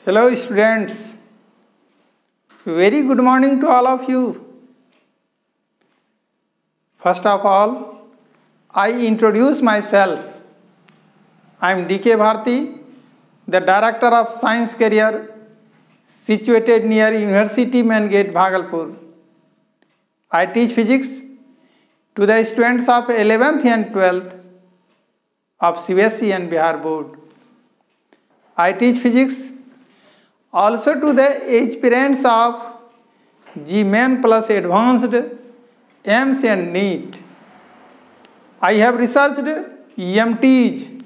Hello students, very good morning to all of you. First of all, I introduce myself. I am D.K. Bharti, the Director of Science Career situated near University Main Gate, Bhagalpur. I teach physics to the students of 11th and 12th of CBSE and Bihar Board. I teach physics also to the aspirants of GMAN plus Advanced, AIMS and NEET. I have researched EMTs,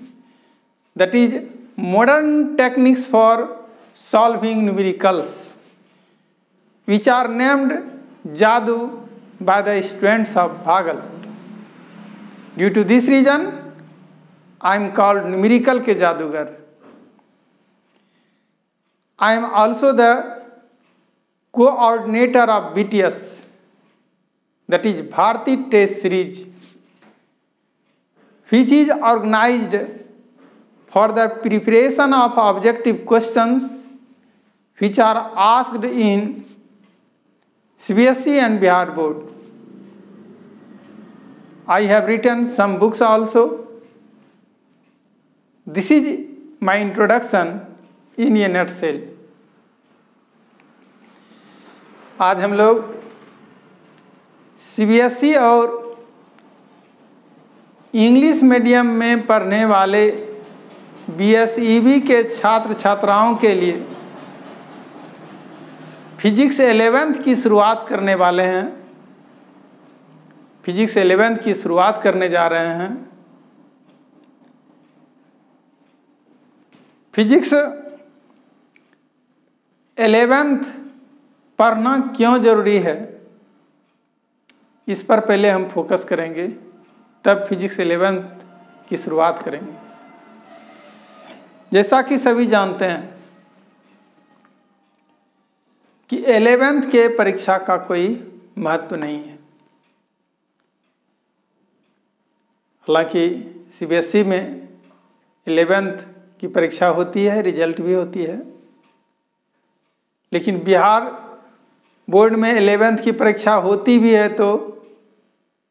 that is modern techniques for solving numericals, which are named Jadoo by the students of Bhagalpur. Due to this reason, I am called numerical ke Jadugar. I am also the coordinator of BTS, that is Bharti Test Series, which is organized for the preparation of objective questions which are asked in CBSE and Bihar Board. I have written some books also. This is my introduction in a nutshell. आज हम लोग CBSE और English medium में पढ़ने वाले BSEB के छात्र छात्राओं के लिए फिजिक्स 11th की शुरुआत करने वाले हैं। फिजिक्स 11th की शुरुआत करने जा रहे हैं। फिजिक्स 11th पढ़ना क्यों जरूरी है, इस पर पहले हम फोकस करेंगे, तब फिजिक्स 11th की शुरुआत करेंगे। जैसा कि सभी जानते हैं कि 11th के परीक्षा का कोई महत्व नहीं है। हालांकि CBSE में 11th की परीक्षा होती है, रिजल्ट भी होती है, लेकिन बिहार बोर्ड में 11th की परीक्षा होती भी है तो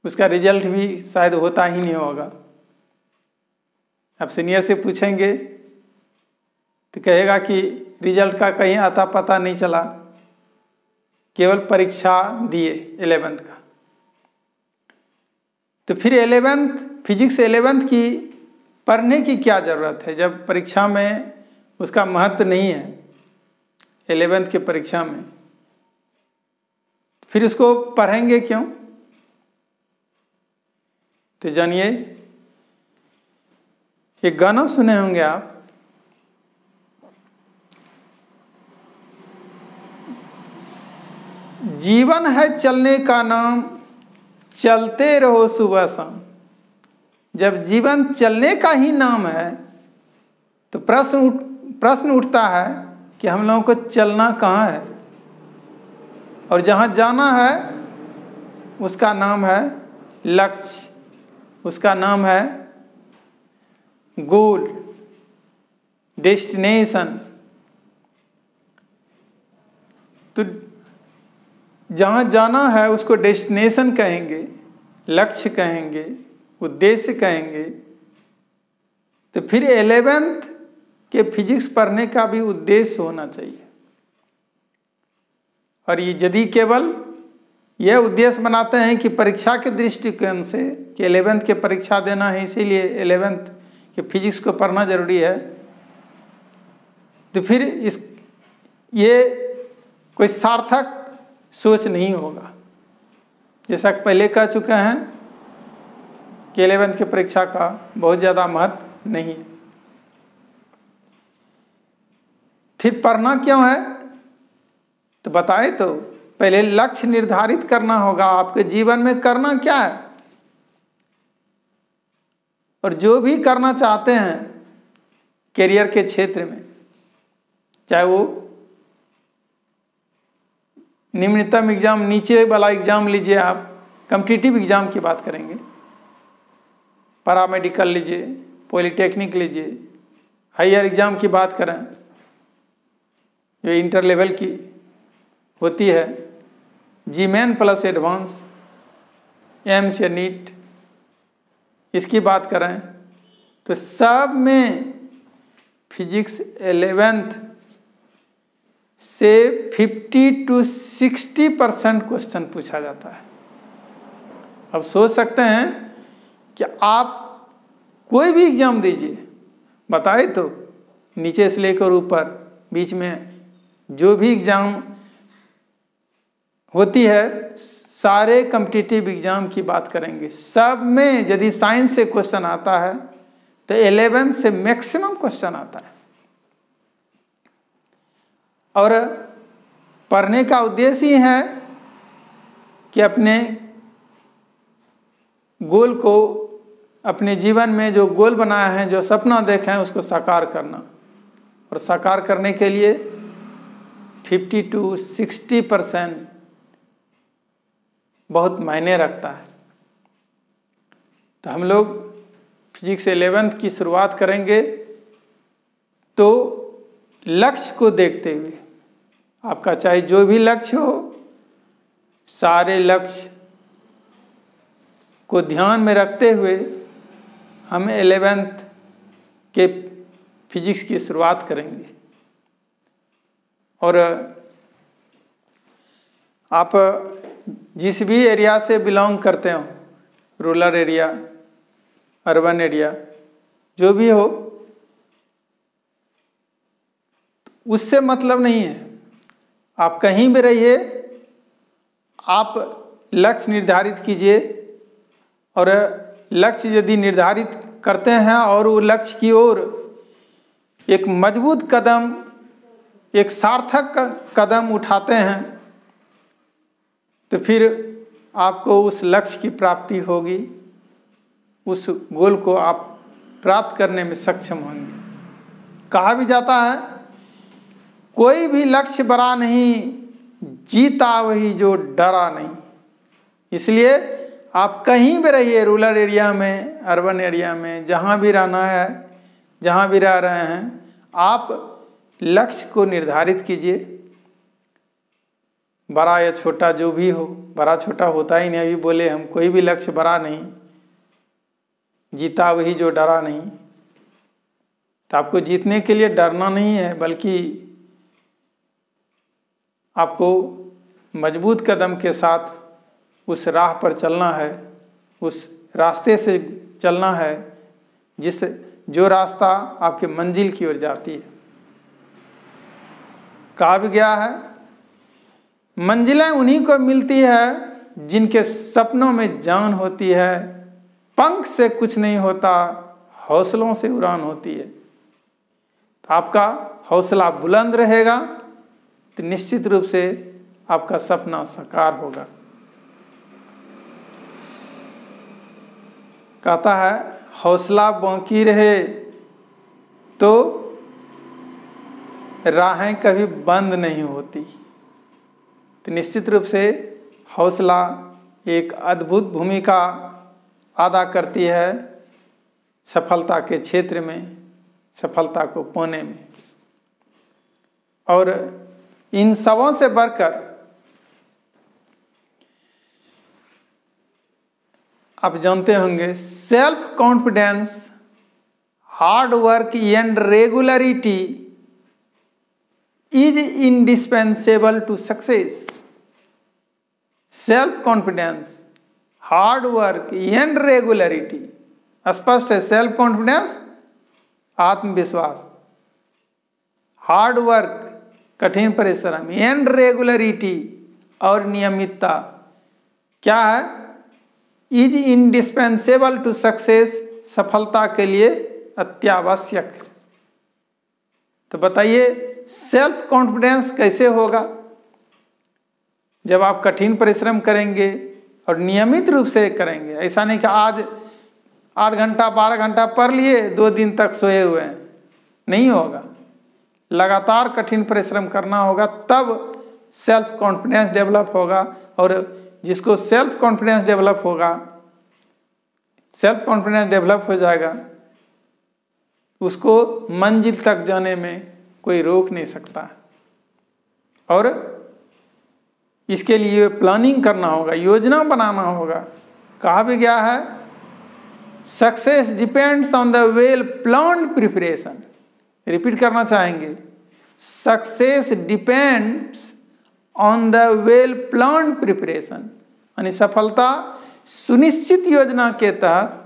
उसका रिजल्ट भी शायद होता ही नहीं होगा। अब सीनियर से पूछेंगे तो कहेगा कि रिजल्ट का कहीं आता पता नहीं चला, केवल परीक्षा दिए 11th का। तो फिर 11th फिजिक्स 11th की पढ़ने की क्या ज़रूरत है जब परीक्षा में उसका महत्व नहीं है 11th के परीक्षा में, फिर उसको पढ़ेंगे क्यों? तो जानिए, एक गाना सुने होंगे आप, जीवन है चलने का नाम, चलते रहो सुबह शाम। जब जीवन चलने का ही नाम है तो प्रश्न उठता है कि हम लोगों को चलना कहाँ है, और जहाँ जाना है उसका नाम है लक्ष्य, उसका नाम है गोल, डेस्टिनेशन। तो जहाँ जाना है उसको डेस्टिनेशन कहेंगे, लक्ष्य कहेंगे, उद्देश्य कहेंगे। तो फिर 11th के फिजिक्स पढ़ने का भी उद्देश्य होना चाहिए। और ये यदि केवल यह उद्देश्य बनाते हैं कि परीक्षा के दृष्टिकोण से कि 11th के परीक्षा देना है इसीलिए 11th के फिजिक्स को पढ़ना जरूरी है, तो फिर ये कोई सार्थक सोच नहीं होगा। जैसा पहले कह चुके हैं कि 11th की परीक्षा का बहुत ज़्यादा महत्व नहीं है। फिर पढ़ना क्यों है तो बताए, तो पहले लक्ष्य निर्धारित करना होगा, आपके जीवन में करना क्या है। और जो भी करना चाहते हैं करियर के क्षेत्र में, चाहे वो निम्नतम एग्जाम, नीचे वाला एग्जाम लीजिए, आप कॉम्पिटिटिव एग्जाम की बात करेंगे, पैरामेडिकल लीजिए, पॉलिटेक्निक लीजिए, हायर एग्जाम की बात करें, जो इंटर लेवल की होती है, जीमेन प्लस एडवांस, एम्स या नीट, इसकी बात करें तो सब में फिजिक्स 11th से 50 to 60% क्वेश्चन पूछा जाता है। अब सोच सकते हैं कि आप कोई भी एग्जाम दीजिए, बताए तो नीचे से लेकर ऊपर बीच में जो भी एग्जाम होती है, सारे कॉम्पिटिटिव एग्जाम की बात करेंगे, सब में यदि साइंस से क्वेश्चन आता है तो 11 से मैक्सिमम क्वेश्चन आता है। और पढ़ने का उद्देश्य ही है कि अपने गोल को, अपने जीवन में जो गोल बनाया है, जो सपना देखे हैं, उसको साकार करना। और साकार करने के लिए 50 to 60% बहुत मायने रखता है। तो हम लोग फिजिक्स 11th की शुरुआत करेंगे तो लक्ष्य को देखते हुए, आपका चाहे जो भी लक्ष्य हो, सारे लक्ष्य को ध्यान में रखते हुए हम 11th के फिजिक्स की शुरुआत करेंगे। और आप जिस भी एरिया से बिलोंग करते हो, रूरल एरिया, अर्बन एरिया, जो भी हो, उससे मतलब नहीं है। आप कहीं भी रहिए, आप लक्ष्य निर्धारित कीजिए, और लक्ष्य यदि निर्धारित करते हैं और वो लक्ष्य की ओर एक मजबूत कदम, एक सार्थक कदम उठाते हैं, तो फिर आपको उस लक्ष्य की प्राप्ति होगी, उस गोल को आप प्राप्त करने में सक्षम होंगे। कहा भी जाता है, कोई भी लक्ष्य बड़ा नहीं, जीता वही जो डरा नहीं। इसलिए आप कहीं भी रहिए, रूरल एरिया में, अर्बन एरिया में, जहाँ भी रहना है, जहाँ भी रह रहे हैं, आप लक्ष्य को निर्धारित कीजिए, बड़ा या छोटा जो भी हो। बड़ा छोटा होता ही नहीं, अभी बोले हम, कोई भी लक्ष्य बड़ा नहीं, जीता वही जो डरा नहीं। तो आपको जीतने के लिए डरना नहीं है, बल्कि आपको मजबूत कदम के साथ उस राह पर चलना है, उस रास्ते से चलना है जो रास्ता आपके मंजिल की ओर जाती है। कहा भी गया है, मंजिलें उन्हीं को मिलती है जिनके सपनों में जान होती है, पंख से कुछ नहीं होता, हौसलों से उड़ान होती है। तो आपका हौसला बुलंद रहेगा तो निश्चित रूप से आपका सपना साकार होगा। कहता है, हौसला बाकी रहे तो राहें कभी बंद नहीं होती। तो निश्चित रूप से हौसला एक अद्भुत भूमिका अदा करती है सफलता के क्षेत्र में, सफलता को पाने में। और इन सबों से बढ़कर आप जानते होंगे, self confidence, hard work and regularity is indispensable to success. Self confidence, hard work and regularity, स्पष्ट है। सेल्फ कॉन्फिडेंस आत्मविश्वास, हार्ड वर्क कठिन परिश्रम, एंड रेगुलरिटी और नियमितता क्या है? इज इंडिस्पेंसेबल टू सक्सेस, सफलता के लिए अत्यावश्यक। तो बताइए सेल्फ कॉन्फिडेंस कैसे होगा? जब आप कठिन परिश्रम करेंगे और नियमित रूप से करेंगे। ऐसा नहीं कि आज 8 घंटा 12 घंटा पढ़ लिए 2 दिन तक सोए हुए हैं, नहीं होगा। लगातार कठिन परिश्रम करना होगा, तब सेल्फ कॉन्फिडेंस डेवलप होगा। और जिसको सेल्फ कॉन्फिडेंस डेवलप होगा, सेल्फ कॉन्फिडेंस डेवलप हो जाएगा, उसको मंजिल तक जाने में कोई रोक नहीं सकता। और इसके लिए प्लानिंग करना होगा, योजना बनाना होगा। कहा भी गया है success depends on the well planned preparation. Repeat करना चाहेंगे, success depends on the well planned preparation, यानी सफलता सुनिश्चित योजना के तहत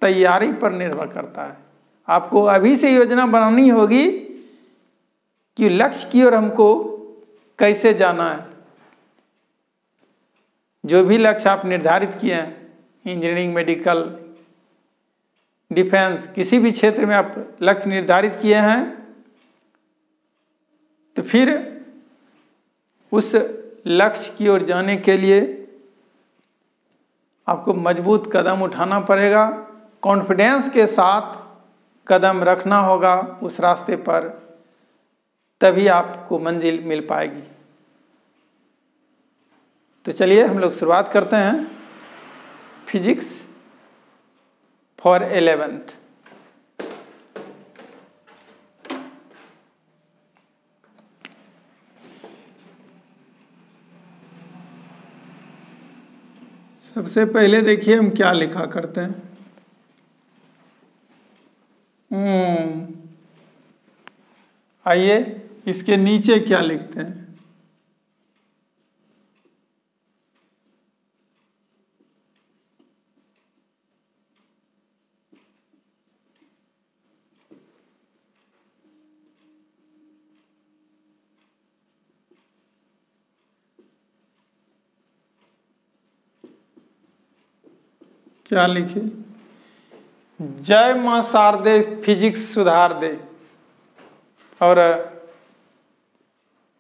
तैयारी पर निर्भर करता है। आपको अभी से योजना बनानी होगी कि लक्ष्य की ओर हमको कैसे जाना है। जो भी लक्ष्य आप निर्धारित किए हैं, इंजीनियरिंग, मेडिकल, डिफेंस, किसी भी क्षेत्र में आप लक्ष्य निर्धारित किए हैं, तो फिर उस लक्ष्य की ओर जाने के लिए आपको मजबूत कदम उठाना पड़ेगा, कॉन्फिडेंस के साथ कदम रखना होगा उस रास्ते पर, तभी आपको मंजिल मिल पाएगी। तो चलिए हम लोग शुरुआत करते हैं फिजिक्स फॉर 11th। सबसे पहले देखिए हम क्या लिखा करते हैं। आइए इसके नीचे क्या लिखते हैं। क्या लिखे? जय मां शारदे फिजिक्स सुधार दे। और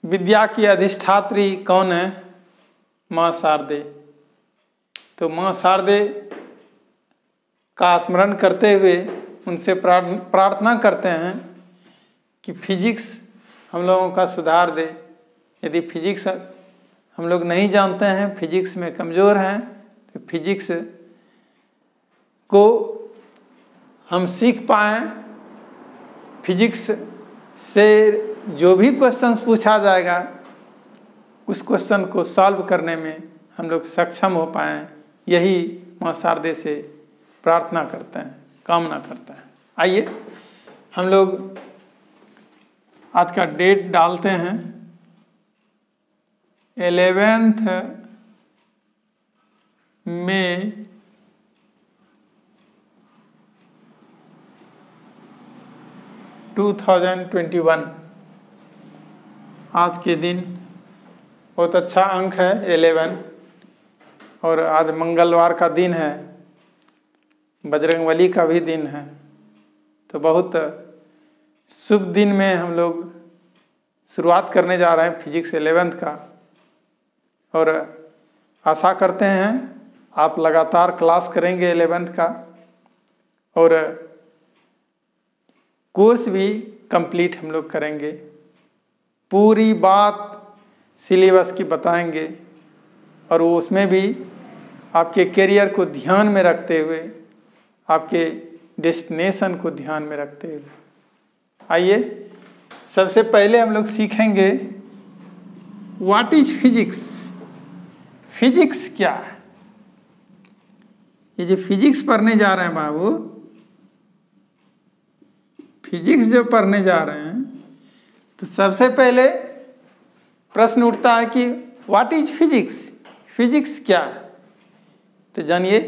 विद्या की अधिष्ठात्री कौन है? मां शारदे। तो मां शारदे का स्मरण करते हुए उनसे प्रार्थना करते हैं कि फिजिक्स हम लोगों का सुधार दे। यदि फिजिक्स हम लोग नहीं जानते हैं, फिजिक्स में कमज़ोर हैं, तो फिजिक्स को हम सीख पाएँ। फिजिक्स से जो भी क्वेश्चंस पूछा जाएगा उस क्वेश्चन को सॉल्व करने में हम लोग सक्षम हो पाएँ, यही मां शारदे से प्रार्थना करते हैं, कामना करते हैं। आइए हम लोग आज का डेट डालते हैं 11th मई 2021। आज के दिन बहुत अच्छा अंक है 11, और आज मंगलवार का दिन है, बजरंगबली का भी दिन है। तो बहुत शुभ दिन में हम लोग शुरुआत करने जा रहे हैं फिजिक्स 11th का, और आशा करते हैं आप लगातार क्लास करेंगे 11th का, और कोर्स भी कंप्लीट हम लोग करेंगे। पूरी बात सिलेबस की बताएंगे, और वो उसमें भी आपके करियर को ध्यान में रखते हुए, आपके डेस्टिनेशन को ध्यान में रखते हुए। आइए सबसे पहले हम लोग सीखेंगे व्हाट इज फिजिक्स। फिजिक्स क्या है? ये जो फिजिक्स पढ़ने जा रहे हैं बाबू, फिजिक्स जो पढ़ने जा रहे हैं, तो सबसे पहले प्रश्न उठता है कि व्हाट इज फिजिक्स। फिजिक्स क्या है? तो जानिए,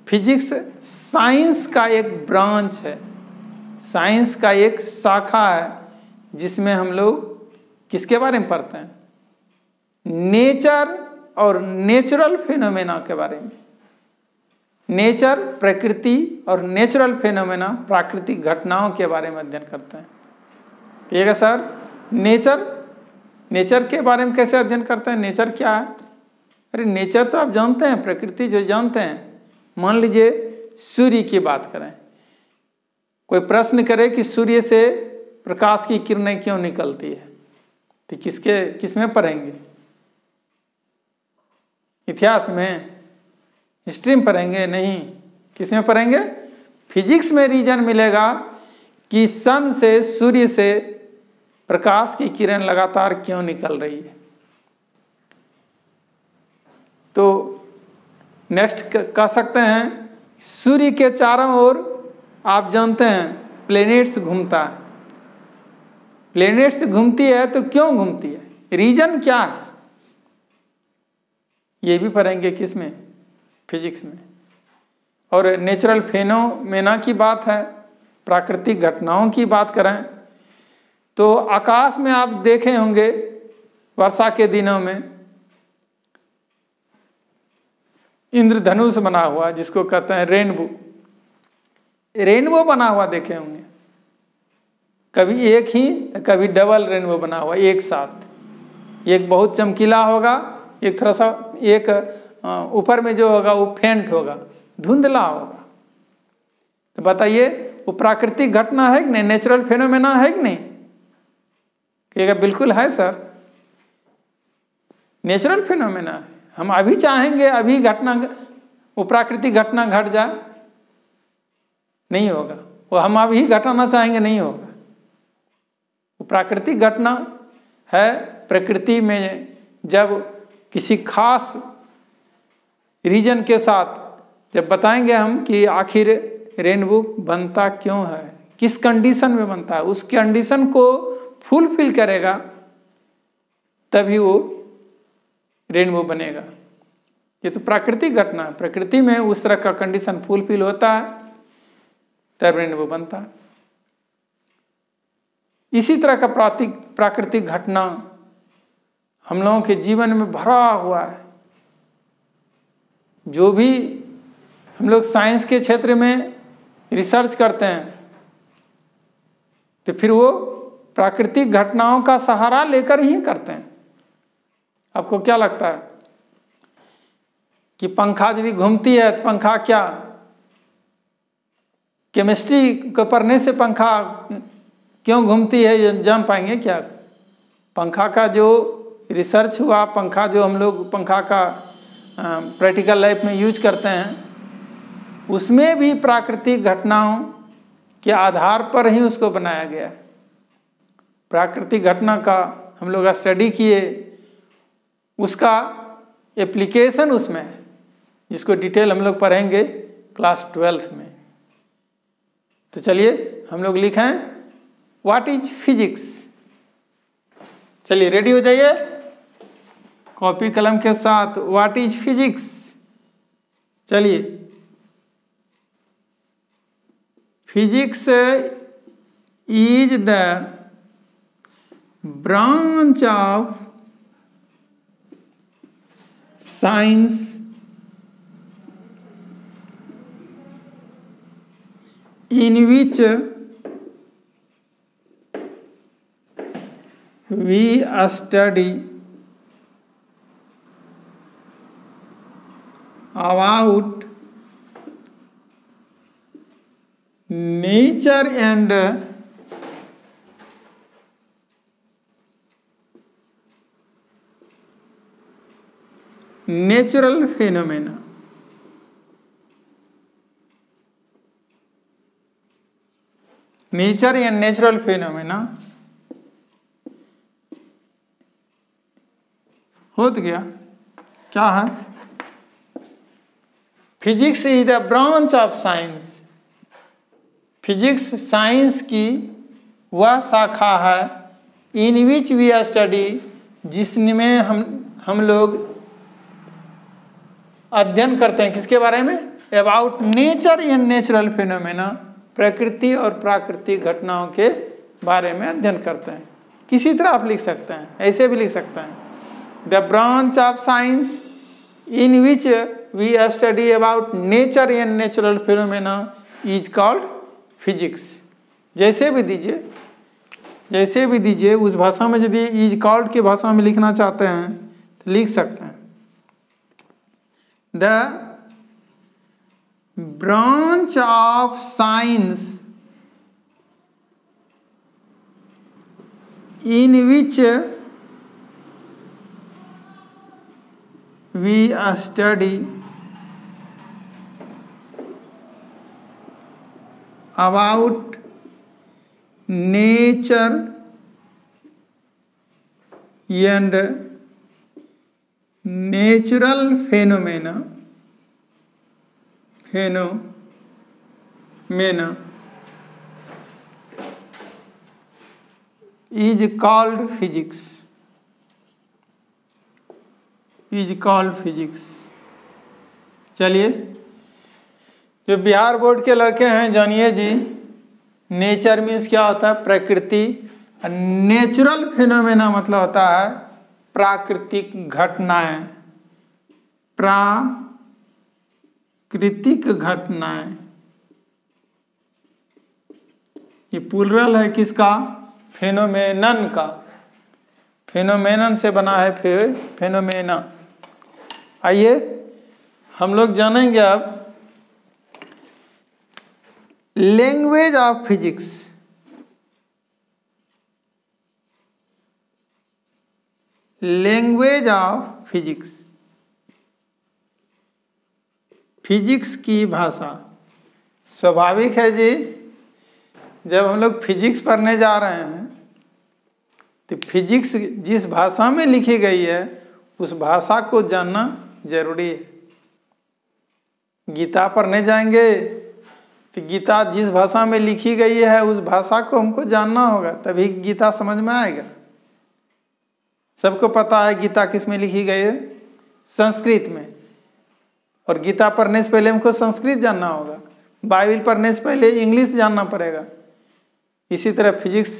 फिजिक्स साइंस का एक ब्रांच है, साइंस का एक शाखा है, जिसमें हम लोग किसके बारे में पढ़ते हैं? नेचर और नेचुरल फिनोमेना के बारे में। नेचर प्रकृति और नेचुरल फिनोमेना प्राकृतिक घटनाओं के बारे में अध्ययन करते हैं। ठीक है सर। नेचर के बारे में कैसे अध्ययन करते हैं? नेचर क्या है? अरे नेचर तो आप जानते हैं, प्रकृति जो जानते हैं। मान लीजिए सूर्य की बात करें, कोई प्रश्न करे कि सूर्य से प्रकाश की किरणें क्यों निकलती है, तो किसमें पढ़ेंगे? इतिहास में, हिस्ट्री में पढ़ेंगे? नहीं, किसमें पढ़ेंगे? फिजिक्स में रीजन मिलेगा कि सन से, सूर्य से प्रकाश की किरण लगातार क्यों निकल रही है। तो नेक्स्ट कह सकते हैं सूर्य के चारों ओर आप जानते हैं प्लैनेट्स घूमता है। प्लैनेट्स घूमती है तो क्यों घूमती है, रीजन क्या है, ये भी पढ़ेंगे किसमें, फिजिक्स में। और नेचुरल फेनोमेना की बात है, प्राकृतिक घटनाओं की बात करें तो आकाश में आप देखे होंगे वर्षा के दिनों में इंद्रधनुष बना हुआ जिसको कहते हैं रेनबो, रेनबो बना हुआ देखे होंगे, कभी एक ही कभी डबल रेनबो बना हुआ एक साथ। एक बहुत चमकीला होगा, एक थोड़ा सा एक ऊपर में जो होगा वो फेंट होगा, धुंधला होगा। तो बताइए वो प्राकृतिक घटना है कि नहीं, नेचुरल फेनोमेना है कि नहीं? कहेगा बिल्कुल है सर, नेचुरल फेनोमेना है। हम अभी चाहेंगे अभी घटना वो प्राकृतिक घटना घट जाए, नहीं होगा। वो हम अभी घटाना चाहेंगे, नहीं होगा। वो प्राकृतिक घटना है। प्रकृति में जब किसी खास रीजन के साथ जब बताएंगे हम कि आखिर रेनबो बनता क्यों है, किस कंडीशन में बनता है, उस कंडीशन को फुलफिल करेगा तभी वो रेनबो बनेगा। ये तो प्राकृतिक घटना है, प्रकृति में उस तरह का कंडीशन फुलफिल होता है तब रेनबो बनता है। इसी तरह का प्राकृतिक घटना हम लोगों के जीवन में भरा हुआ है। जो भी हम लोग साइंस के क्षेत्र में रिसर्च करते हैं तो फिर वो प्राकृतिक घटनाओं का सहारा लेकर ही करते हैं। आपको क्या लगता है कि पंखा यदि घूमती है तो पंखा क्या केमिस्ट्री को पढ़ने से पंखा क्यों घूमती है ये जान पाएंगे क्या? पंखा का जो रिसर्च हुआ, पंखा जो हम लोग पंखा का प्रैक्टिकल लाइफ में यूज करते हैं, उसमें भी प्राकृतिक घटनाओं के आधार पर ही उसको बनाया गया है। प्राकृतिक घटना का हम लोग स्टडी किए, उसका एप्लीकेशन उसमें है जिसको डिटेल हम लोग पढ़ेंगे क्लास 12th में। तो चलिए हम लोग लिखें व्हाट इज फिजिक्स। चलिए रेडी हो जाइए कॉपी कलम के साथ। व्हाट इज फिजिक्स, चलिए। Physics is the branch of science in which we study about nature and natural phenomena. Nature and natural phenomena हो तो गया। क्या है? Physics is the branch of science. Physics science की वह शाखा है इन विच वी स्टडी, जिसमें हम लोग अध्ययन करते हैं किसके बारे में? About nature and natural phenomena, प्रकृति और प्राकृतिक घटनाओं के बारे में अध्ययन करते हैं। किसी तरह आप लिख सकते हैं, ऐसे भी लिख सकते हैं the branch of science in which we study about nature and natural phenomena is called physics. जैसे भी दीजिए उस भाषा में, यदि इज कॉल्ड की भाषा में लिखना चाहते हैं तो लिख सकते हैं the branch of science in which we study about nature and natural phenomena is called physics. चलिए, जो बिहार बोर्ड के लड़के हैं जानिए जी, नेचर मीन्स क्या होता है? प्रकृति। नेचुरल फिनोमेना मतलब होता है प्राकृतिक घटनाएं। प्राकृतिक घटनाएं, ये प्लुरल है किसका? फेनोमेनन का। फेनोमेनन से बना है फेनोमेना। आइए हम लोग जानेंगे अब language of physics. Language of physics, physics की भाषा। स्वाभाविक है जी, जब हम लोग फिजिक्स पढ़ने जा रहे हैं तो फिजिक्स जिस भाषा में लिखी गई है उस भाषा को जानना जरूरी है। गीता पढ़ने जाएंगे तो गीता जिस भाषा में लिखी गई है उस भाषा को हमको जानना होगा, तभी गीता समझ में आएगा। सबको पता है गीता किस में लिखी गई है? संस्कृत में। और गीता पढ़ने से पहले हमको संस्कृत जानना होगा, बाइबल पढ़ने से पहले इंग्लिश जानना पड़ेगा। इसी तरह फिजिक्स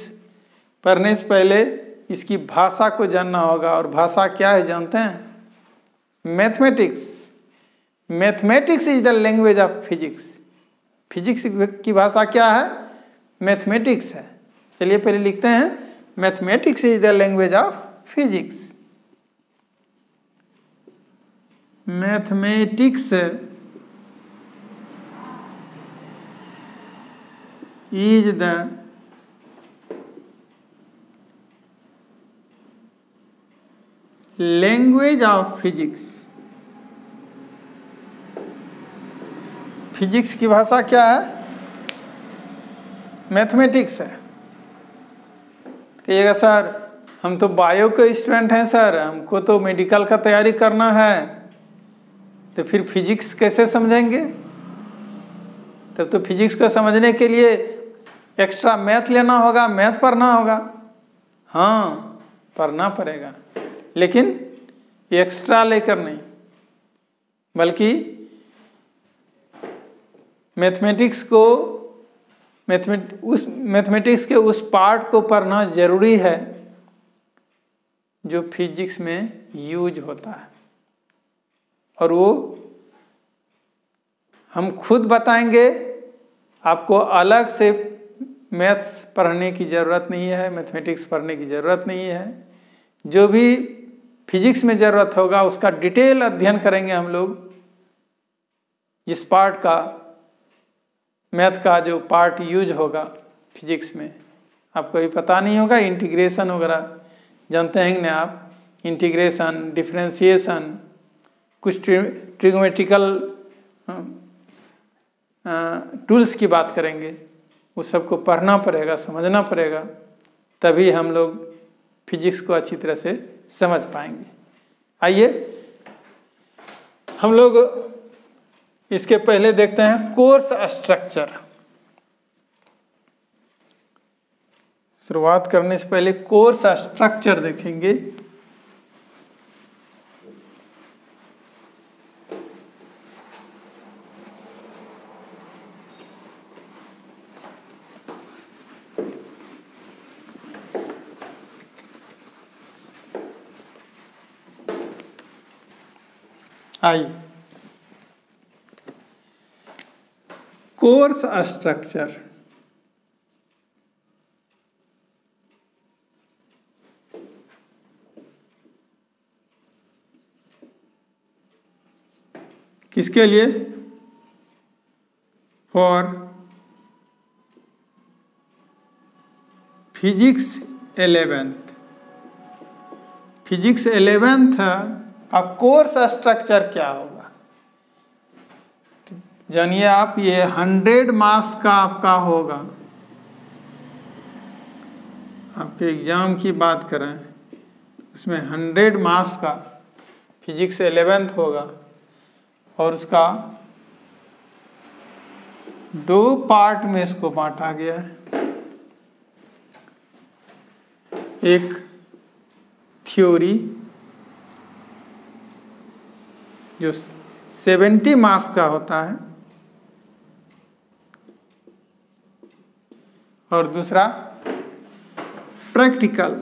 पढ़ने से पहले इसकी भाषा को जानना होगा। और भाषा क्या है जानते हैं? Mathematics. Mathematics is the language of physics. Physics की भाषा क्या है? मैथमेटिक्स है। चलिए पहले लिखते हैं, mathematics is the language of physics. Mathematics is the language of physics. Physics की भाषा क्या है? मैथमेटिक्स है। कहिएगा सर हम तो बायो के स्टूडेंट हैं सर, हमको तो मेडिकल का तैयारी करना है, तो फिर फिजिक्स कैसे समझेंगे? तब तो फिजिक्स को समझने के लिए एक्स्ट्रा मैथ लेना होगा, मैथ पढ़ना होगा। हाँ पढ़ना पड़ेगा, लेकिन एक्स्ट्रा लेकर नहीं, बल्कि मैथमेटिक्स के उस पार्ट को पढ़ना जरूरी है जो फिजिक्स में यूज होता है। और वो हम खुद बताएंगे, आपको अलग से मैथ्स पढ़ने की ज़रूरत नहीं है, मैथमेटिक्स पढ़ने की ज़रूरत नहीं है। जो भी फिजिक्स में ज़रूरत होगा उसका डिटेल अध्ययन करेंगे हम लोग। जिस पार्ट का, मैथ का जो पार्ट यूज होगा फिजिक्स में, आपको भी पता नहीं होगा। इंटीग्रेशन वगैरह जानते हैं ना आप? इंटीग्रेशन, डिफरेंशिएशन, कुछ ट्रिग्नोमेट्रिकल टूल्स की बात करेंगे। उस सबको पढ़ना पड़ेगा, समझना पड़ेगा, तभी हम लोग फिजिक्स को अच्छी तरह से समझ पाएंगे। आइए हम लोग इसके पहले देखते हैं कोर्स स्ट्रक्चर। शुरुआत करने से पहले कोर्स स्ट्रक्चर देखेंगे। आइए, कोर्स स्ट्रक्चर। किसके लिए? For physics 11th। Physics 11th का कोर्स स्ट्रक्चर क्या होगा जानिए आप। ये 100 मार्क्स का आपका होगा। आपके एग्जाम की बात करें उसमें 100 मार्क्स का फिजिक्स 11th होगा और उसका 2 पार्ट में इसको बांटा गया है। एक थ्योरी जो 70 मार्क्स का होता है और दूसरा प्रैक्टिकल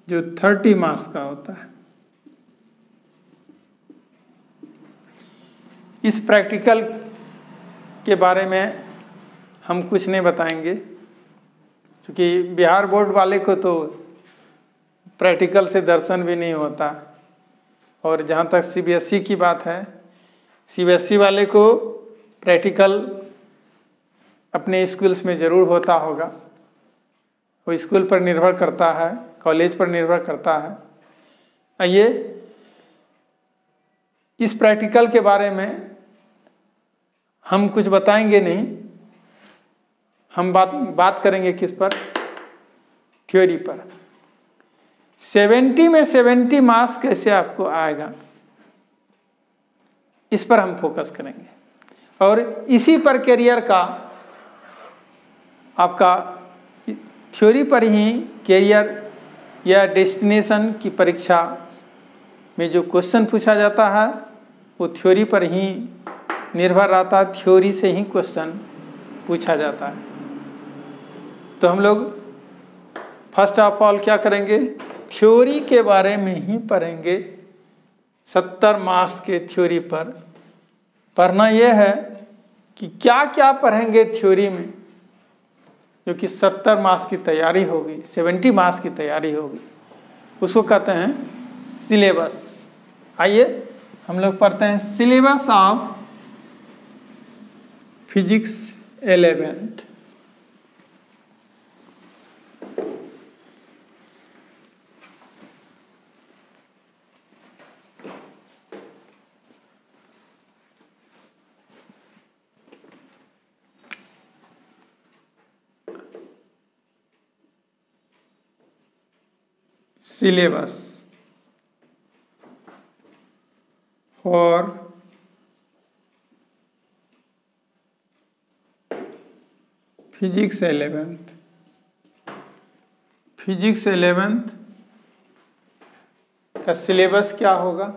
जो 30 मार्क्स का होता है। इस प्रैक्टिकल के बारे में हम कुछ नहीं बताएंगे क्योंकि बिहार बोर्ड वाले को तो प्रैक्टिकल से दर्शन भी नहीं होता। और जहाँ तक सीबीएसई की बात है, सीबीएसई वाले को प्रैक्टिकल अपने स्कूल्स में ज़रूर होता होगा। वो स्कूल पर निर्भर करता है, कॉलेज पर निर्भर करता है। आइए इस प्रैक्टिकल के बारे में हम कुछ बताएंगे नहीं, हम बात करेंगे किस पर, थ्योरी पर। 70 में 70 मार्क्स कैसे आपको आएगा, इस पर हम फोकस करेंगे और इसी पर करियर का आपका थ्योरी पर ही करियर या डेस्टिनेशन की परीक्षा में जो क्वेश्चन पूछा जाता है वो थ्योरी पर ही निर्भर रहता है, थ्योरी से ही क्वेश्चन पूछा जाता है। तो हम लोग फर्स्ट ऑफ ऑल क्या करेंगे, थ्योरी के बारे में ही पढ़ेंगे। 70 मार्क्स के थ्योरी पर पढ़ना यह है कि क्या क्या पढ़ेंगे थ्योरी में, जो कि 70 मार्क्स की तैयारी होगी, 70 मार्क्स की तैयारी होगी, उसको कहते हैं सिलेबस। आइए हम लोग पढ़ते हैं syllabus of physics 11th। Syllabus for physics 11th। Physics 11th का सिलेबस क्या होगा,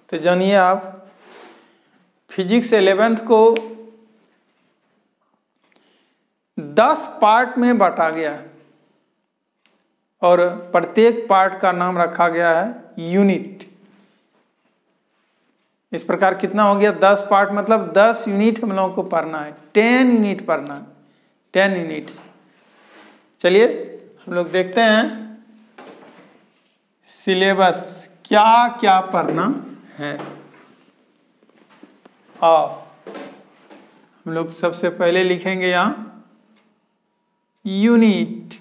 तो जानिए आप। फिजिक्स 11th को 10 पार्ट में बांटा गया है और प्रत्येक पार्ट का नाम रखा गया है यूनिट। इस प्रकार कितना हो गया, 10 पार्ट मतलब 10 यूनिट हम लोगों को पढ़ना है, 10 यूनिट पढ़ना है, 10 यूनिट्स। चलिए हम लोग देखते हैं सिलेबस क्या क्या पढ़ना है। और हम लोग सबसे पहले लिखेंगे यहाँ यूनिट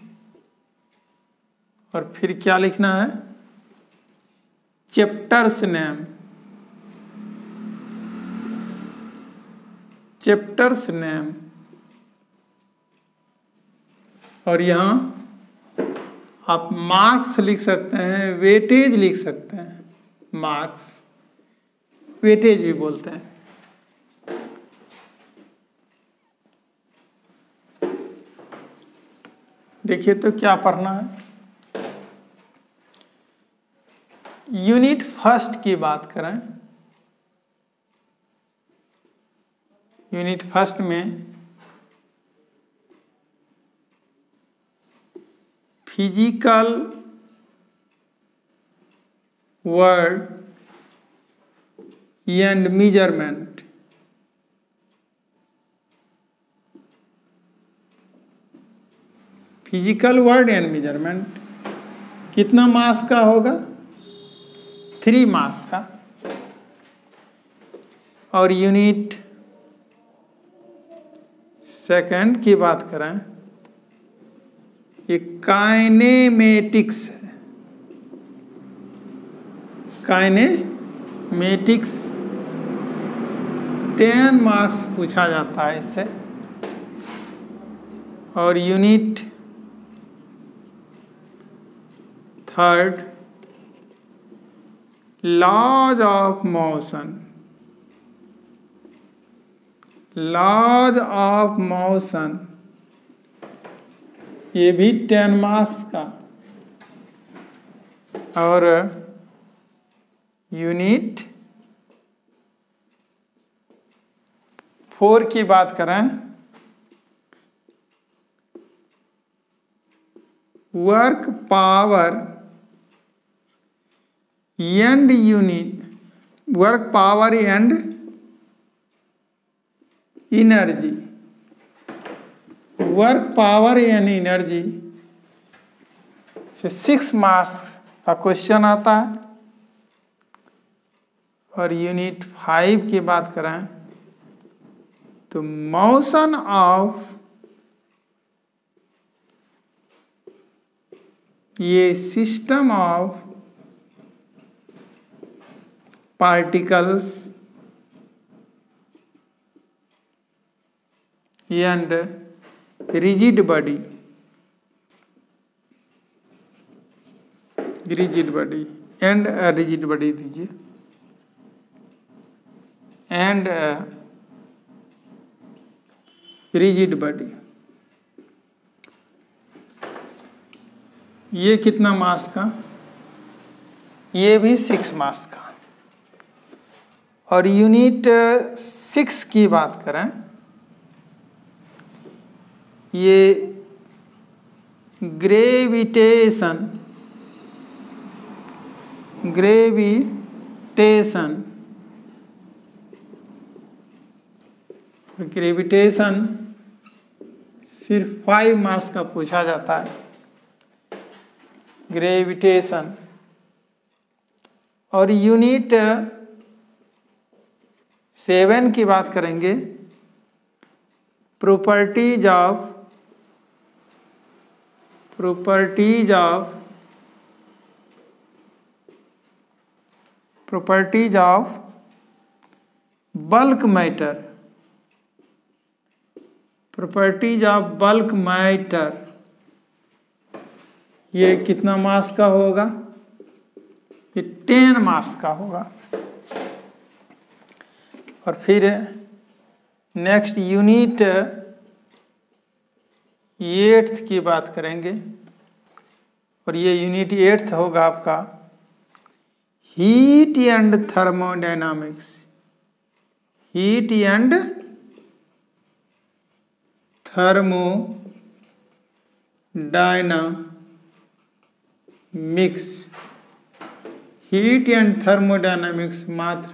और फिर क्या लिखना है, चैप्टर्स नेम, चैप्टर्स नेम। और यहाँ आप मार्क्स लिख सकते हैं, वेटेज लिख सकते हैं, मार्क्स वेटेज भी बोलते हैं। देखिए तो क्या पढ़ना है। यूनिट फर्स्ट की बात करें, यूनिट फर्स्ट में physical word and measurement. Physical word and measurement कितना मार्क्स का होगा, 3 मार्क्स का। और यूनिट सेकंड की बात करें, ये काइनेमेटिक्स है, काइनेमेटिक्स 10 मार्क्स पूछा जाता है इससे। और unit third laws of motion. Laws of motion ये भी 10 मार्क्स का। और यूनिट 4 की बात करें, work power and unit, work power and energy. Work power and energy से 6 मार्क्स का क्वेश्चन आता है। और यूनिट 5 की बात करें तो मोशन ऑफ ये system of particles and rigid body, rigid body and rigid body दीजिए, एंड रिजिड बॉडी। ये कितना मार्क्स का? ये भी 6 मार्क्स का। और यूनिट 6 की बात करें, ये ग्रेविटेशन, ग्रेविटेशन, ग्रेविटेशन सिर्फ 5 मार्क्स का पूछा जाता है। ग्रेविटेशन। और यूनिट 7 की बात करेंगे, properties of, properties of, properties of bulk matter, properties of bulk matter. ये कितना मार्क्स का होगा? ये 10 मार्क्स का होगा। और फिर नेक्स्ट यूनिट 8 की बात करेंगे। और ये यूनिट 8 होगा आपका heat and thermodynamics, heat and thermodynamics. Heat and thermodynamics मात्र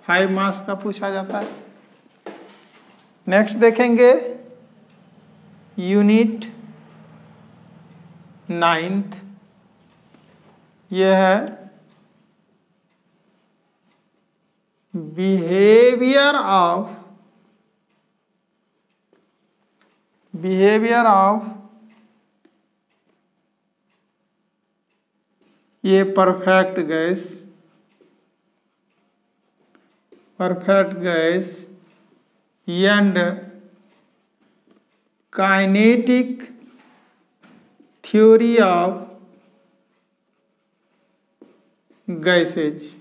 5 मार्क्स का पूछा जाता है। नेक्स्ट देखेंगे यूनिट 9, यह है बिहेवियर ऑफ, बिहेवियर ऑफ ये perfect gas, perfect gas and kinetic theory of gases,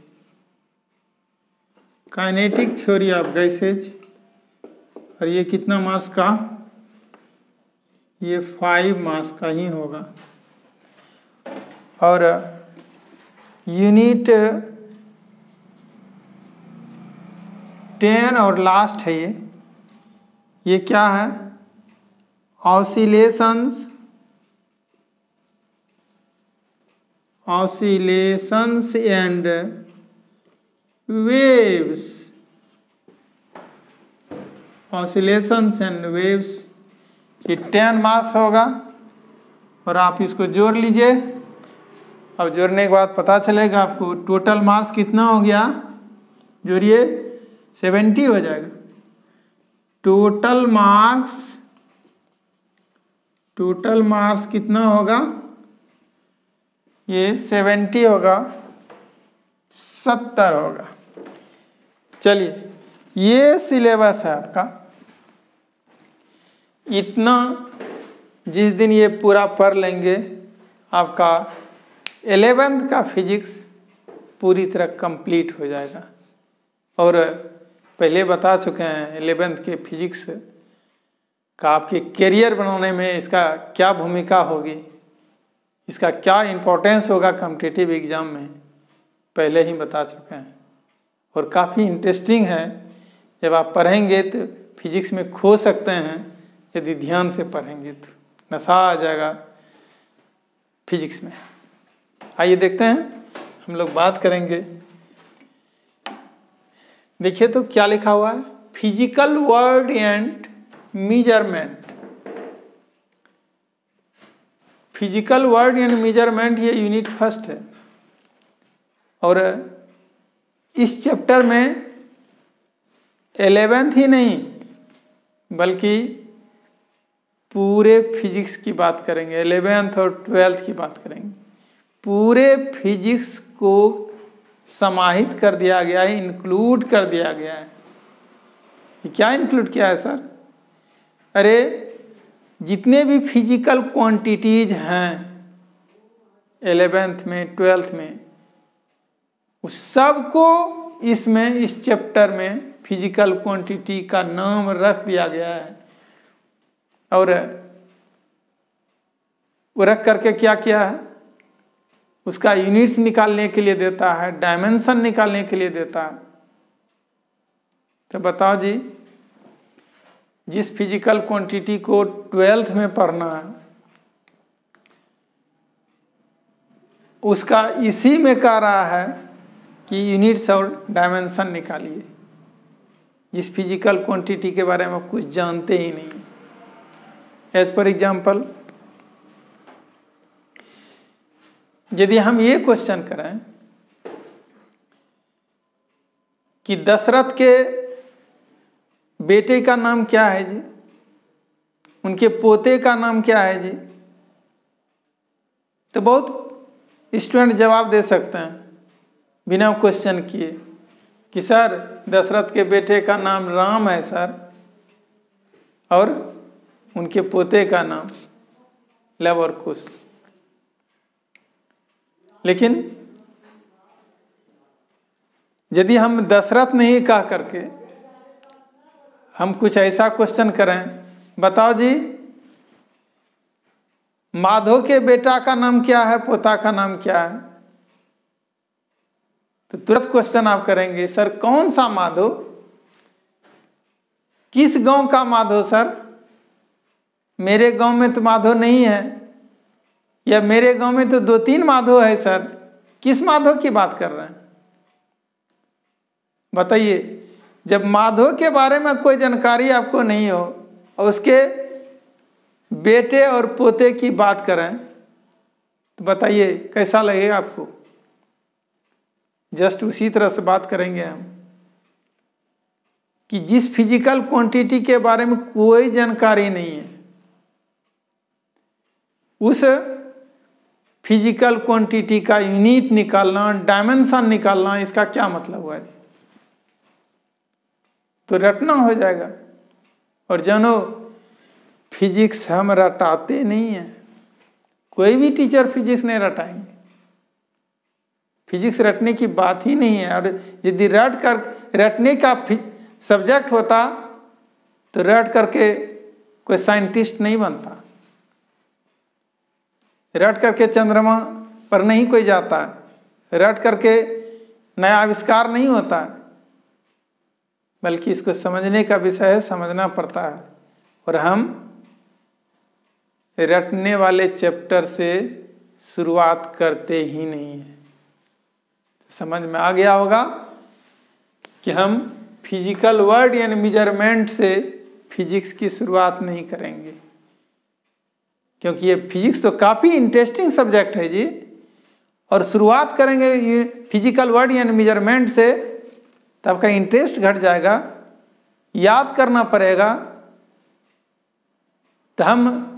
kinetic theory of gases. और ये कितना मार्क्स का? ये 5 मार्क्स का ही होगा। और यूनिट 10 और लास्ट है ये क्या है? Oscillations, oscillations and waves, oscillations and waves. ये 10 मार्क्स होगा। और आप इसको जोड़ लीजिए। अब जोड़ने के बाद पता चलेगा आपको टोटल मार्क्स कितना हो गया। जोड़िए, 70 हो जाएगा टोटल मार्क्स। टोटल मार्क्स कितना होगा? ये 70 होगा, 70 होगा। चलिए, ये सिलेबस है आपका। इतना जिस दिन ये पूरा पढ़ लेंगे आपका 11th का फिजिक्स पूरी तरह कंप्लीट हो जाएगा। और पहले बता चुके हैं 11th के फिजिक्स का आपके करियर बनाने में इसका क्या भूमिका होगी, इसका क्या इम्पोर्टेंस होगा कॉम्पिटिटिव एग्ज़ाम में, पहले ही बता चुके हैं। और काफ़ी इंटरेस्टिंग है, जब आप पढ़ेंगे तो फिजिक्स में खो सकते हैं, यदि ध्यान से पढ़ेंगे तो नशा आ जाएगा फिजिक्स में। आइए देखते हैं, हम लोग बात करेंगे। देखिए तो क्या लिखा हुआ है, physical word and measurement. Physical word and measurement ये यूनिट फर्स्ट है, और इस चैप्टर में 11th ही नहीं बल्कि पूरे फिजिक्स की बात करेंगे। 11th और 12th की बात करेंगे। पूरे फिजिक्स को समाहित कर दिया गया है, इंक्लूड कर दिया गया है। ये क्या इंक्लूड किया है सर? अरे जितने भी फिजिकल क्वांटिटीज हैं 11th में 12th में, उस सब को इसमें इस चैप्टर में फिजिकल क्वांटिटी का नाम रख दिया गया है। और वो रख करके क्या किया है, उसका यूनिट्स निकालने के लिए देता है, डायमेंशन निकालने के लिए देता है। तो बताओ जी, जिस फिजिकल क्वांटिटी को 12th में पढ़ना है, उसका इसी में कह रहा है कि यूनिट्स और डायमेंशन निकालिए, जिस फिजिकल क्वांटिटी के बारे में कुछ जानते ही नहीं। एज पर एग्जाम्पल, यदि हम ये क्वेश्चन करें कि दशरथ के बेटे का नाम क्या है जी, उनके पोते का नाम क्या है जी, तो बहुत स्टूडेंट जवाब दे सकते हैं बिना क्वेश्चन किए कि सर दशरथ के बेटे का नाम राम है सर, और उनके पोते का नाम लव और कुश। लेकिन यदि हम दशरथ नहीं कह करके हम कुछ ऐसा क्वेश्चन करें, बताओ जी माधव के बेटा का नाम क्या है, पोता का नाम क्या है, तो तुरंत क्वेश्चन आप करेंगे सर कौन सा माधव, किस गांव का माधव सर, मेरे गांव में तो माधव नहीं है, या मेरे गांव में तो 2-3 माधव है सर, किस माधव की बात कर रहे हैं? बताइए, जब माधव के बारे में कोई जानकारी आपको नहीं हो और उसके बेटे और पोते की बात करें, तो बताइए कैसा लगेगा आपको? जस्ट उसी तरह से बात करेंगे हम कि जिस फिजिकल क्वांटिटी के बारे में कोई जानकारी नहीं है, उस फिजिकल क्वांटिटी का यूनिट निकालना, डायमेंशन निकालना, इसका क्या मतलब हुआ जी? तो रटना हो जाएगा। और जानो फिजिक्स हम रटाते नहीं हैं, कोई भी टीचर फिजिक्स नहीं रटाएंगे, फिजिक्स रटने की बात ही नहीं है। और यदि रटने का सब्जेक्ट होता तो रट करके कोई साइंटिस्ट नहीं बनता, रट करके चंद्रमा पर नहीं कोई जाता है, रट करके नया आविष्कार नहीं होता है, बल्कि इसको समझने का विषय है, समझना पड़ता है। और हम रटने वाले चैप्टर से शुरुआत करते ही नहीं हैं। समझ में आ गया होगा कि हम फिजिकल वर्ड यानी मेजरमेंट से फिजिक्स की शुरुआत नहीं करेंगे, क्योंकि ये फिजिक्स तो काफ़ी इंटरेस्टिंग सब्जेक्ट है जी। और शुरुआत करेंगे फिजिकल वर्ड यानी मेजरमेंट से तो आपका इंटरेस्ट घट जाएगा, याद करना पड़ेगा। तो हम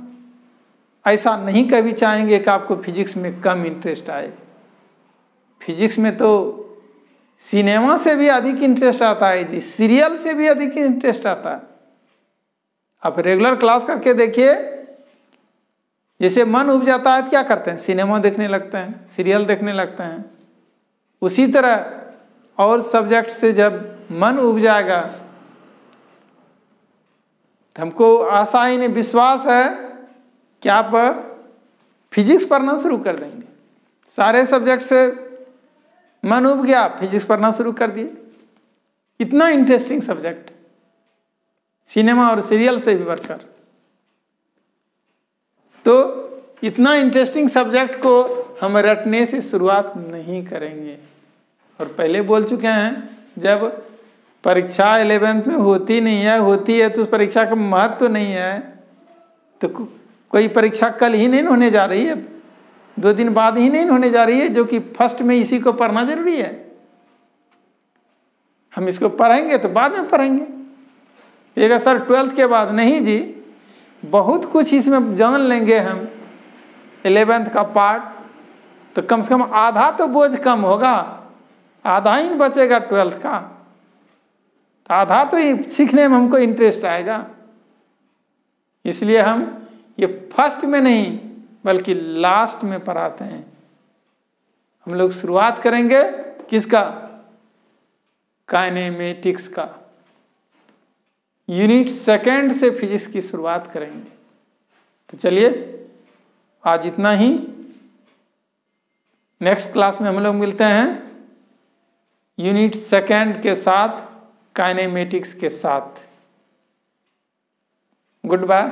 ऐसा नहीं कभी चाहेंगे कि आपको फिजिक्स में कम इंटरेस्ट आए। फिजिक्स में तो सिनेमा से भी अधिक इंटरेस्ट आता है जी, सीरियल से भी अधिक इंटरेस्ट आता है। आप रेगुलर क्लास करके देखिए, जैसे मन उब जाता है तो क्या करते हैं, सिनेमा देखने लगते हैं, सीरियल देखने लगते हैं। उसी तरह और सब्जेक्ट से जब मन उब जाएगा तो हमको आशा ही नहीं, विश्वास है कि आप फिजिक्स पढ़ना शुरू कर देंगे। सारे सब्जेक्ट से मन उब गया, फिजिक्स पढ़ना शुरू कर दिए। इतना इंटरेस्टिंग सब्जेक्ट, सिनेमा और सीरियल से भी बढ़कर। तो इतना इंटरेस्टिंग सब्जेक्ट को हम रटने से शुरुआत नहीं करेंगे। और पहले बोल चुके हैं, जब परीक्षा 11th में होती नहीं है, होती है तो उस परीक्षा का महत्व तो नहीं है। तो कोई परीक्षा कल ही नहीं होने जा रही है, 2 दिन बाद ही नहीं होने जा रही है, जो कि फर्स्ट में इसी को पढ़ना जरूरी है। हम इसको पढ़ेंगे तो बाद में पढ़ेंगे। एक सर 12th के बाद नहीं जी, बहुत कुछ इसमें जान लेंगे हम 11th का पार्ट, तो कम से कम आधा तो बोझ कम होगा, आधा ही बचेगा 12th का, तो आधा तो सीखने में हमको इंटरेस्ट आएगा। इसलिए हम ये फर्स्ट में नहीं बल्कि लास्ट में पढ़ाते हैं। हम लोग शुरुआत करेंगे किसका, काइनेमेटिक्स का। यूनिट 2 से फिजिक्स की शुरुआत करेंगे। तो चलिए आज इतना ही। नेक्स्ट क्लास में हम लोग मिलते हैं यूनिट 2 के साथ, काइनेमेटिक्स के साथ। Good bye.